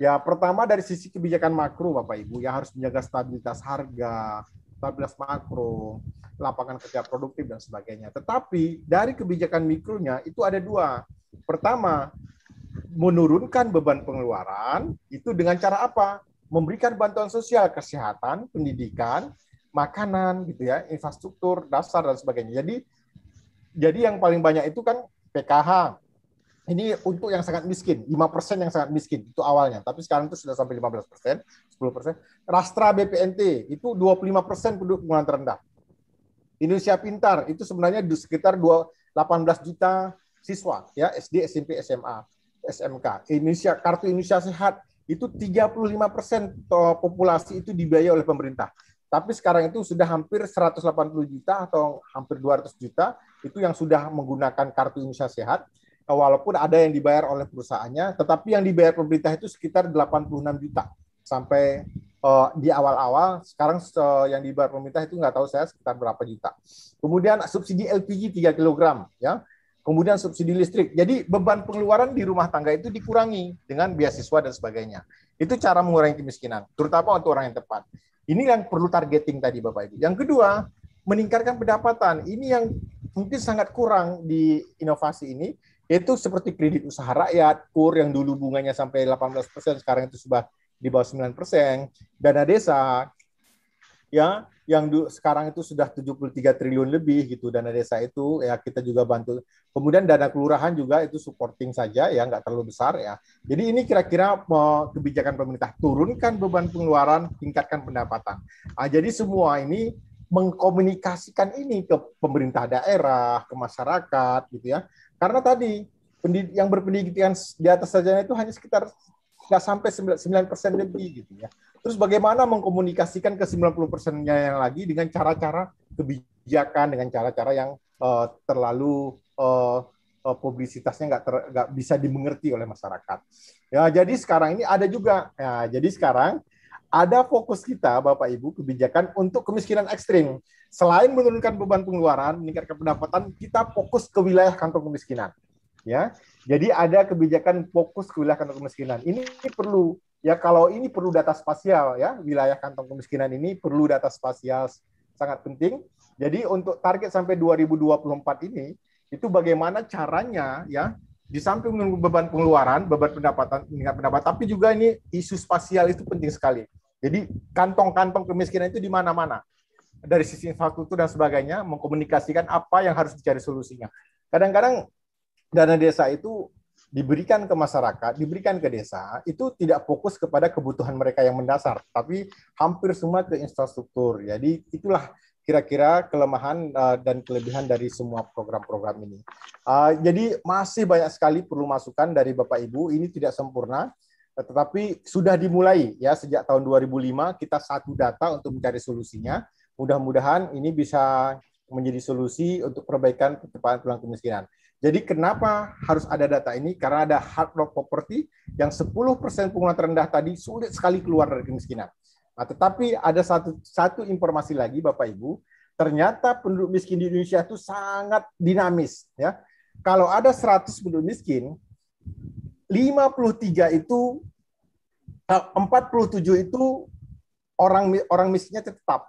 Ya, pertama dari sisi kebijakan makro Bapak Ibu, yang harus menjaga stabilitas harga, stabilitas makro, lapangan kerja produktif dan sebagainya. Tetapi dari kebijakan mikronya itu ada dua. Pertama, menurunkan beban pengeluaran itu dengan cara apa? Memberikan bantuan sosial, kesehatan, pendidikan, makanan gitu ya, infrastruktur dasar dan sebagainya. Jadi yang paling banyak itu kan PKH. Ini untuk yang sangat miskin, 5% yang sangat miskin itu awalnya, tapi sekarang itu sudah sampai 15%, 10%. Rastra BPNT itu 25% penduduk pengeluaran terendah. Indonesia Pintar itu sebenarnya sekitar 18 juta siswa ya, SD, SMP, SMA, SMK. Kartu Indonesia Sehat itu 35% populasi itu dibiayai oleh pemerintah. Tapi sekarang itu sudah hampir 180 juta atau hampir 200 juta itu yang sudah menggunakan kartu Indonesia Sehat. Walaupun ada yang dibayar oleh perusahaannya, tetapi yang dibayar pemerintah itu sekitar 86 juta sampai di awal-awal. Sekarang yang dibayar pemerintah itu nggak tahu saya sekitar berapa juta. Kemudian subsidi LPG 3 kg, ya. Kemudian subsidi listrik. Jadi beban pengeluaran di rumah tangga itu dikurangi dengan beasiswa dan sebagainya. Itu cara mengurangi kemiskinan, terutama untuk orang yang tepat. Ini yang perlu targeting tadi Bapak Ibu. Yang kedua, meningkatkan pendapatan. Ini yang mungkin sangat kurang di inovasi ini, yaitu seperti kredit usaha rakyat, KUR yang dulu bunganya sampai 18%, sekarang itu sudah di bawah 9%. Dana desa, ya, yang sekarang itu sudah 73 triliun lebih gitu, dana desa itu, ya kita juga bantu. Kemudian dana kelurahan juga itu supporting saja, ya nggak terlalu besar ya. Jadi ini kira-kira kebijakan pemerintah, turunkan beban pengeluaran, tingkatkan pendapatan. Nah, jadi semua ini mengkomunikasikan ini ke pemerintah daerah, ke masyarakat gitu ya. Karena tadi yang berpendidikan di atas sarjana itu hanya sekitar nggak sampai 9% lebih gitu ya. Terus bagaimana mengkomunikasikan ke 90%-nya yang lagi dengan cara-cara kebijakan, dengan cara-cara yang terlalu publisitasnya nggak bisa dimengerti oleh masyarakat. Ya, jadi sekarang ini ada juga. Ya, jadi sekarang ada fokus kita, Bapak Ibu, kebijakan untuk kemiskinan ekstrim. Selain menurunkan beban pengeluaran, meningkatkan pendapatan, kita fokus ke wilayah kantong kemiskinan. Ya, jadi ada kebijakan fokus ke wilayah kantong kemiskinan. Ini perlu ya, kalau ini perlu data spasial ya, wilayah kantong kemiskinan ini perlu data spasial, sangat penting. Jadi untuk target sampai 2024 ini itu bagaimana caranya ya, di samping menunggu beban pengeluaran, beban pendapatan, meningkat pendapatan, tapi juga ini isu spasial itu penting sekali. Jadi kantong-kantong kemiskinan itu di mana-mana. Dari sisi infrastruktur dan sebagainya, mengkomunikasikan apa yang harus dicari solusinya. Kadang-kadang dana desa itu diberikan ke masyarakat, diberikan ke desa, itu tidak fokus kepada kebutuhan mereka yang mendasar, tapi hampir semua ke infrastruktur. Jadi itulah kira-kira kelemahan dan kelebihan dari semua program-program ini. Jadi masih banyak sekali perlu masukan dari Bapak Ibu, ini tidak sempurna, tetapi sudah dimulai ya sejak tahun 2005 kita satu data untuk mencari solusinya. Mudah-mudahan ini bisa menjadi solusi untuk perbaikan percepatan penurunan kemiskinan. Jadi kenapa harus ada data ini? Karena ada hard rock property yang 10% penghuni terendah tadi sulit sekali keluar dari kemiskinan. Nah, tetapi ada satu informasi lagi Bapak Ibu, ternyata penduduk miskin di Indonesia itu sangat dinamis ya. Kalau ada 100 penduduk miskin, 53 itu 47 itu orang miskinnya tetap.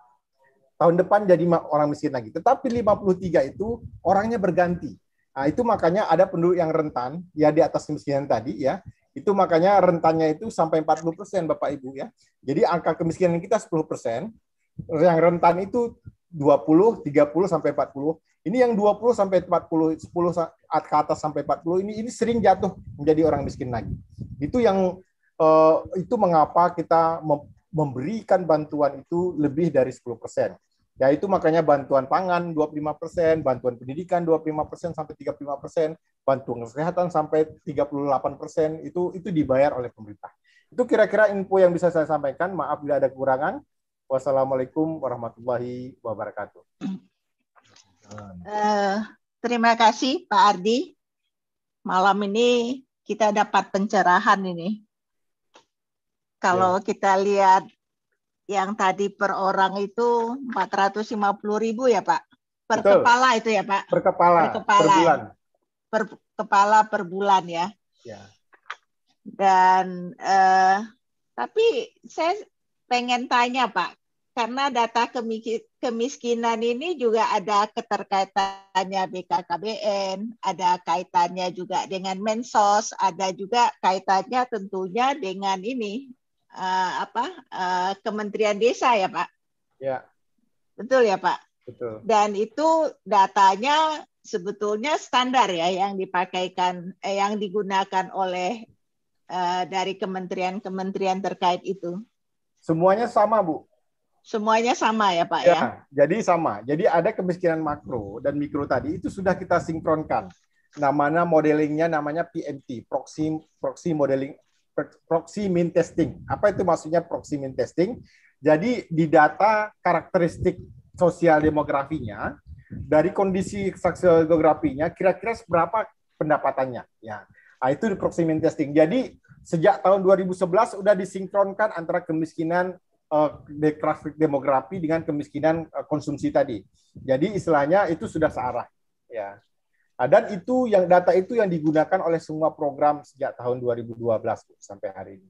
Tahun depan jadi orang miskin lagi. Tetapi 53 itu orangnya berganti. Nah, itu makanya ada penduduk yang rentan ya di atas kemiskinan tadi ya. Itu makanya rentannya itu sampai 40% Bapak Ibu ya. Jadi angka kemiskinan kita 10%, yang rentan itu 20, 30 sampai 40. Ini yang 20 sampai 40, 10 ke atas sampai 40 ini sering jatuh menjadi orang miskin lagi. Itu yang itu mengapa kita memberikan bantuan itu lebih dari 10%. Ya itu makanya bantuan pangan 25%, bantuan pendidikan 25% sampai 35%, bantuan kesehatan sampai 38%, itu dibayar oleh pemerintah. Itu kira-kira info yang bisa saya sampaikan. Maaf bila ada kekurangan. Wassalamualaikum warahmatullahi wabarakatuh. Terima kasih Pak Ardi. Malam ini kita dapat pencerahan ini. Kalau kita lihat yang tadi per orang itu 450.000 ya Pak? Per Betul. kepala itu ya Pak? Per kepala, per bulan. Per kepala per bulan ya. Ya. Dan tapi saya pengen tanya Pak, karena data kemiskinan ini juga ada keterkaitannya BKKBN, ada kaitannya juga dengan Mensos, ada juga kaitannya tentunya dengan ini Kementerian Desa ya Pak? Ya. Betul ya Pak? Betul. Dan itu datanya sebetulnya standar ya yang dipakaikan, yang digunakan oleh dari kementerian-kementerian terkait itu. Semuanya sama Bu. Semuanya sama ya Pak ya? Ya? Jadi sama. Jadi ada kemiskinan makro dan mikro tadi itu sudah kita sinkronkan. Namanya modelingnya namanya PMT, proxy modeling. Proxy mean testing. Apa itu maksudnya proxy mean testing? Jadi di data karakteristik sosial demografinya, dari kondisi sosial geografinya, kira-kira seberapa pendapatannya. Ya, nah, itu di proxy mean testing. Jadi sejak tahun 2011 sudah disinkronkan antara kemiskinan demografi dengan kemiskinan konsumsi tadi. Jadi istilahnya itu sudah searah. Ya. Dan itu data itu yang digunakan oleh semua program sejak tahun 2012 sampai hari ini.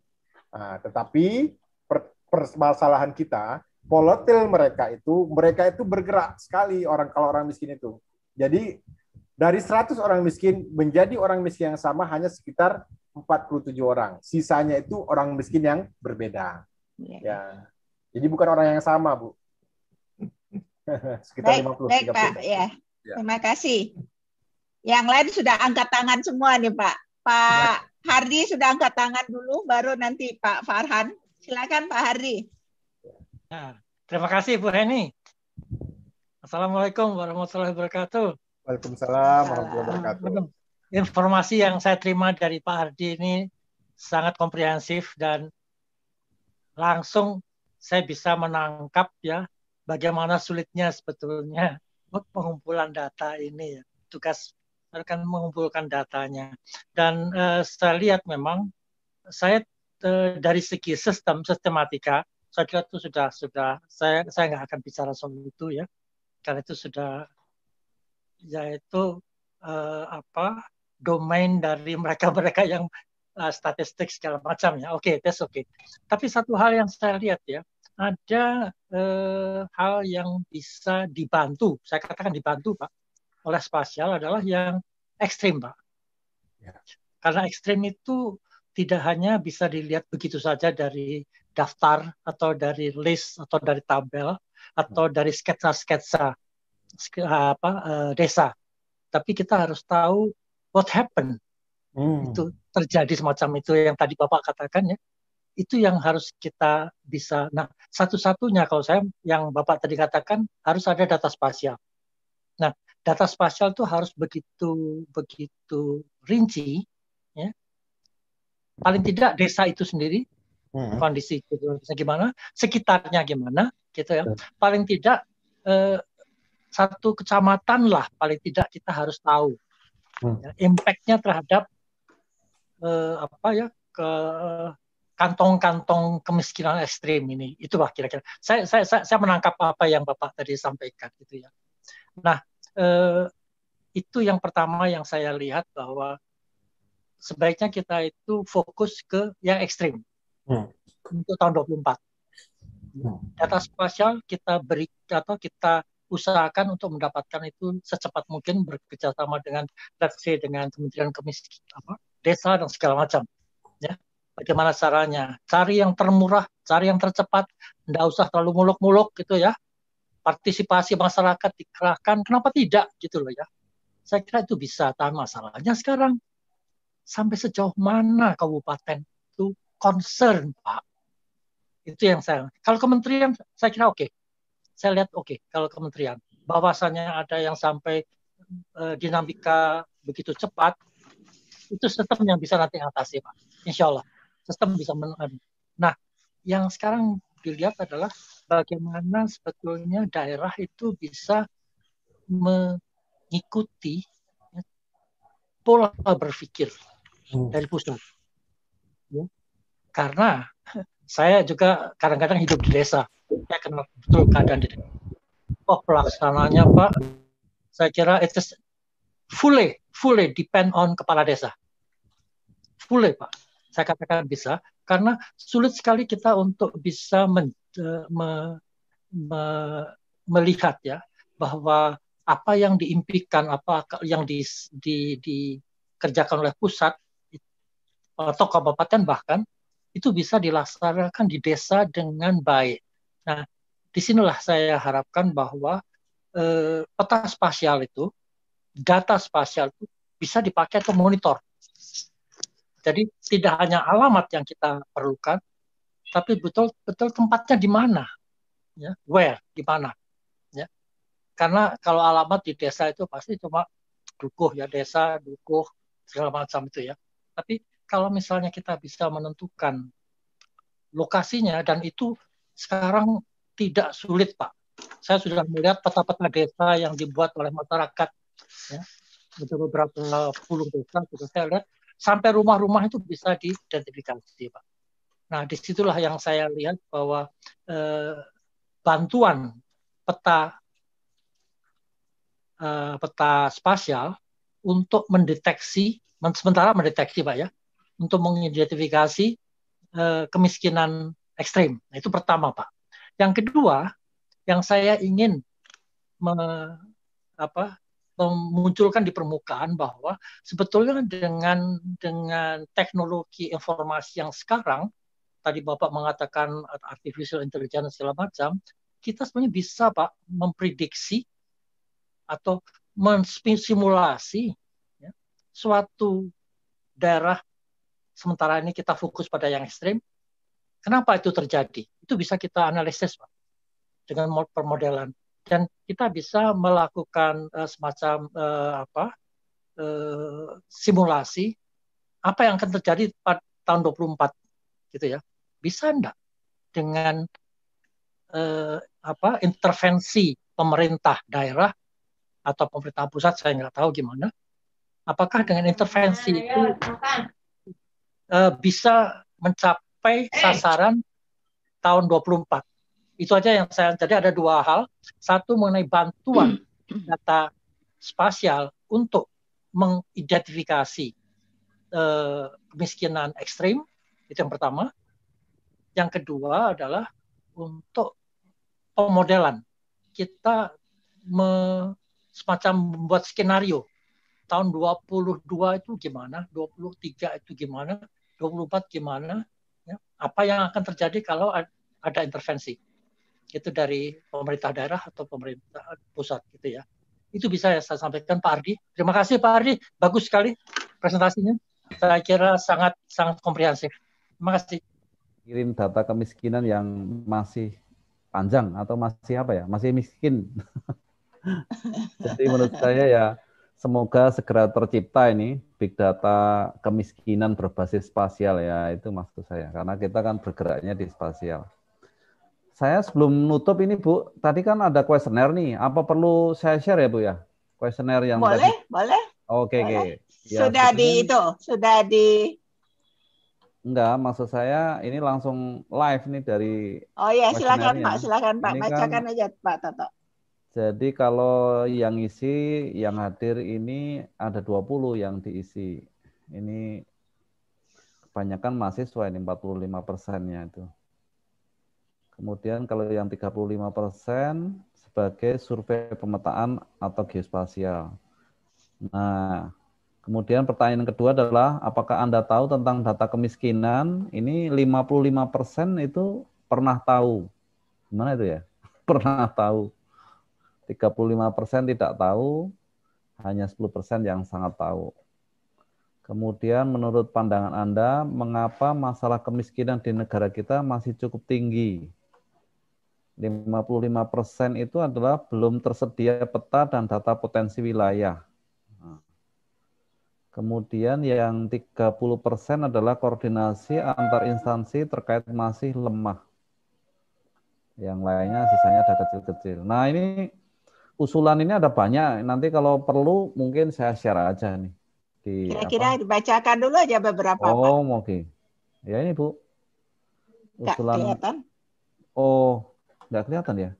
Nah, tetapi permasalahan kita, volatil mereka itu bergerak sekali kalau orang miskin itu. Jadi dari 100 orang miskin menjadi orang miskin yang sama hanya sekitar 47 orang. Sisanya itu orang miskin yang berbeda. Ya. Jadi bukan orang yang sama, Bu. Sekitar 50. Baik, Pak. Ya. Terima kasih. Yang lain sudah angkat tangan semua nih Pak. Pak Hardi sudah angkat tangan dulu, baru nanti Pak Farhan. Silakan Pak Hardi. Nah, terima kasih Bu Heni. Assalamualaikum warahmatullahi wabarakatuh. Waalaikumsalam warahmatullahi wabarakatuh. informasi yang saya terima dari Pak Ardi ini sangat komprehensif dan langsung saya bisa menangkap ya bagaimana sulitnya sebetulnya pengumpulan data ini ya. Tugas akan mengumpulkan datanya. Dan saya lihat memang saya dari segi sistematika saya kira itu sudah saya nggak akan bicara soal itu ya karena itu sudah yaitu domain dari mereka yang statistik segala macam ya. Oke, that's okay. Tapi satu hal yang saya lihat ya, ada hal yang bisa dibantu, saya katakan dibantu Pak, oleh spasial adalah yang ekstrim Pak. Ya. Karena ekstrim itu tidak hanya bisa dilihat begitu saja dari daftar atau dari list atau dari tabel atau dari sketsa-sketsa desa. Tapi kita harus tahu what happened. Itu terjadi semacam itu yang tadi Bapak katakan ya. Itu yang harus kita bisa. Nah, satu-satunya kalau saya yang Bapak tadi katakan harus ada data spasial. Nah, data spasial itu harus begitu rinci ya. Paling tidak desa itu sendiri kondisi gimana, sekitarnya gimana gitu ya. Paling tidak satu kecamatan lah paling tidak kita harus tahu ya, impact-nya terhadap kantong-kantong kemiskinan ekstrim ini. Itulah kira-kira. Saya menangkap apa yang Bapak tadi sampaikan gitu ya. Nah, itu yang pertama yang saya lihat bahwa sebaiknya kita itu fokus ke yang ekstrim untuk tahun 24. Data spasial kita beri atau kita usahakan untuk mendapatkan itu secepat mungkin bekerjasama dengan dengan Kementerian Desa dan segala macam. Ya, bagaimana caranya? Cari yang termurah, cari yang tercepat, tidak usah terlalu muluk-muluk gitu ya. Partisipasi masyarakat dikerahkan, kenapa tidak gitu loh ya? Saya kira itu bisa. Tapi masalahnya sekarang sampai sejauh mana kabupaten itu concern Pak? Itu yang saya. Kalau kementerian saya kira oke. Saya lihat oke. Kalau kementerian bahwasannya ada yang sampai dinamika begitu cepat. Itu sistem yang bisa nanti atasi Pak. Insya Allah sistem bisa Nah, yang sekarang dilihat adalah bagaimana sebetulnya daerah itu bisa mengikuti pola berpikir dari pusat. Ya. Karena saya juga kadang-kadang hidup di desa. Saya kenal betul keadaan di desa. Pelaksananya Pak, saya kira itu fully depend on kepala desa. Fully Pak, saya katakan bisa, karena sulit sekali kita untuk bisa melihat ya bahwa apa yang diimpikan, apa yang dikerjakan oleh pusat atau kabupaten bahkan itu bisa dilaksanakan di desa dengan baik. Nah, disinilah saya harapkan bahwa peta spasial itu, data spasial itu bisa dipakai untuk monitor. Jadi tidak hanya alamat yang kita perlukan, tapi betul-betul tempatnya di mana, ya, where, di mana, ya. Karena kalau alamat di desa itu pasti cuma dukuh ya, desa, dukuh, segala macam itu ya. Tapi kalau misalnya kita bisa menentukan lokasinya, dan itu sekarang tidak sulit Pak. Saya sudah melihat peta-peta desa yang dibuat oleh masyarakat, ya, untuk beberapa puluh desa sudah saya lihat, sampai rumah-rumah itu bisa diidentifikasi Pak. Nah, disitulah yang saya lihat bahwa bantuan peta spasial untuk sementara mendeteksi Pak ya, untuk mengidentifikasi kemiskinan ekstrim. Nah, itu pertama Pak. Yang kedua, yang saya ingin memunculkan di permukaan bahwa sebetulnya dengan teknologi informasi yang sekarang, tadi Bapak mengatakan artificial intelligence segala macam, kita sebenarnya bisa Pak memprediksi atau mensimulasi ya, suatu daerah, sementara ini kita fokus pada yang ekstrim. Kenapa itu terjadi? Itu bisa kita analisis Pak, dengan permodelan. Dan kita bisa melakukan semacam simulasi apa yang akan terjadi pada tahun 24 gitu ya. Bisa enggak dengan intervensi pemerintah daerah atau pemerintah pusat, saya nggak tahu gimana. Apakah dengan intervensi itu bisa mencapai sasaran tahun 24? Itu aja yang saya, jadi ada dua hal. Satu mengenai bantuan data spasial untuk mengidentifikasi kemiskinan ekstrim, itu yang pertama. Yang kedua adalah untuk pemodelan. Kita semacam membuat skenario. Tahun 22 itu gimana, 23 itu gimana, 24 gimana, ya. Apa yang akan terjadi kalau ada intervensi. Itu dari pemerintah daerah atau pemerintah pusat gitu ya. Itu bisa ya saya sampaikan Pak Ardi. Terima kasih Pak Ardi, bagus sekali presentasinya. Saya kira sangat komprehensif. Terima kasih. Kirim data kemiskinan yang masih panjang atau masih apa ya, masih miskin. Jadi menurut saya ya semoga segera tercipta ini big data kemiskinan berbasis spasial ya, itu maksud saya. Karena kita kan bergeraknya di spasial. Saya sebelum nutup ini Bu, tadi kan ada kuesioner nih. Apa perlu saya share ya Bu ya? Kuesioner yang boleh, tadi. Boleh. Oke. Ya, sudah di Enggak, maksud saya ini langsung live nih dari Oh ya, silakan Pak, ini bacakan kan, aja Pak Toto. Jadi kalau yang isi, yang hadir ini ada 20 yang diisi. Ini kebanyakan mahasiswa ini 45%-nya itu. Kemudian kalau yang 35% sebagai survei pemetaan atau geospasial. Nah, kemudian pertanyaan kedua adalah, apakah Anda tahu tentang data kemiskinan? Ini 55% itu pernah tahu. Gimana itu ya? Pernah tahu. 35% tidak tahu, hanya 10% yang sangat tahu. Kemudian menurut pandangan Anda, mengapa masalah kemiskinan di negara kita masih cukup tinggi? 55% itu adalah belum tersedia peta dan data potensi wilayah. Kemudian yang 30% adalah koordinasi antar instansi terkait masih lemah. Yang lainnya sisanya ada kecil-kecil. Nah ini usulan ini ada banyak. Nanti kalau perlu mungkin saya share aja nih. Kira-kira dibacakan dulu aja beberapa Pak. Oke. Ya ini Bu. Usulan. Nggak kelihatan? Oh, nggak kelihatan ya?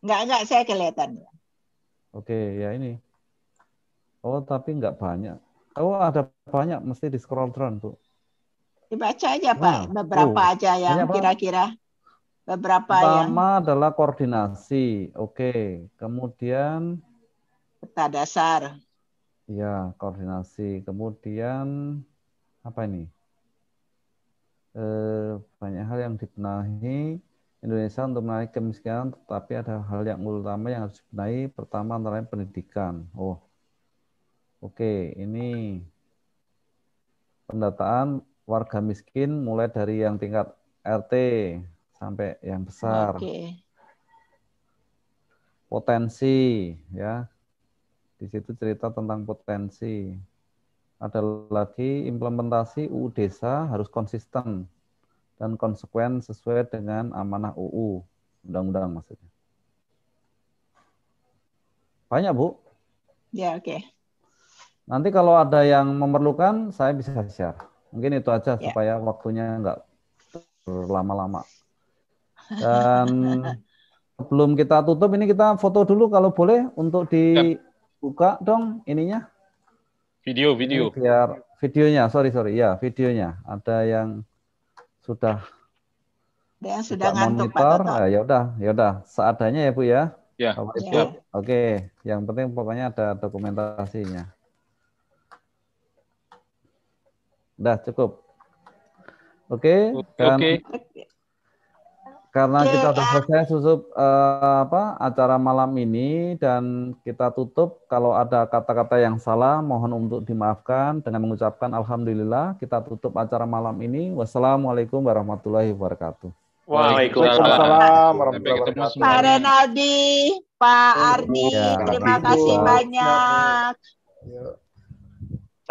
Nggak, saya kelihatan. Oke, ya ini. Oh, tapi nggak banyak. Oh, ada banyak, mesti di scroll down, Bu. Dibaca aja, Pak. Beberapa aja yang kira-kira. Beberapa pertama adalah koordinasi. Oke. Kemudian peta dasar. Ya, koordinasi. Kemudian apa ini? Banyak hal yang dibenahi Indonesia untuk menarik kemiskinan, tetapi ada hal yang utama yang harus dibenahi. Pertama antara lain pendidikan. Oh, oke, ini pendataan warga miskin mulai dari yang tingkat RT sampai yang besar. Oke. Potensi, ya. Di situ cerita tentang potensi. Ada lagi implementasi UU Desa harus konsisten dan konsekuen sesuai dengan amanah UU, undang-undang maksudnya. Banyak, Bu. Ya, oke. Nanti kalau ada yang memerlukan, saya bisa share. Mungkin itu aja supaya waktunya nggak berlama-lama. Dan sebelum kita tutup, ini kita foto dulu kalau boleh untuk dibuka dong ininya. Video. Biar videonya, sorry ya, videonya. Ada yang sudah ngantuk monitor. Pak Toto. Ya udah, seadanya ya Bu ya. Ya. Oke, yang penting pokoknya ada dokumentasinya. Udah cukup. Oke. Karena kita sudah selesai acara malam ini dan kita tutup, kalau ada kata-kata yang salah mohon untuk dimaafkan dengan mengucapkan alhamdulillah. Kita tutup acara malam ini. Wassalamualaikum warahmatullahi wabarakatuh. Waalaikumsalam warahmatullahi wabarakatuh. Pak Renaldi, Pak Ardi, terima kasih banyak.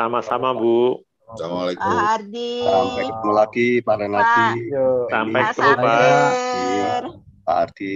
Sama-sama, Bu. Assalamualaikum. Pak Ardi. Sampai ketemu lagi, Pak Renaldi. Yuk. Sampai Pak ketemu, Pak. Safir. Pak Ardi.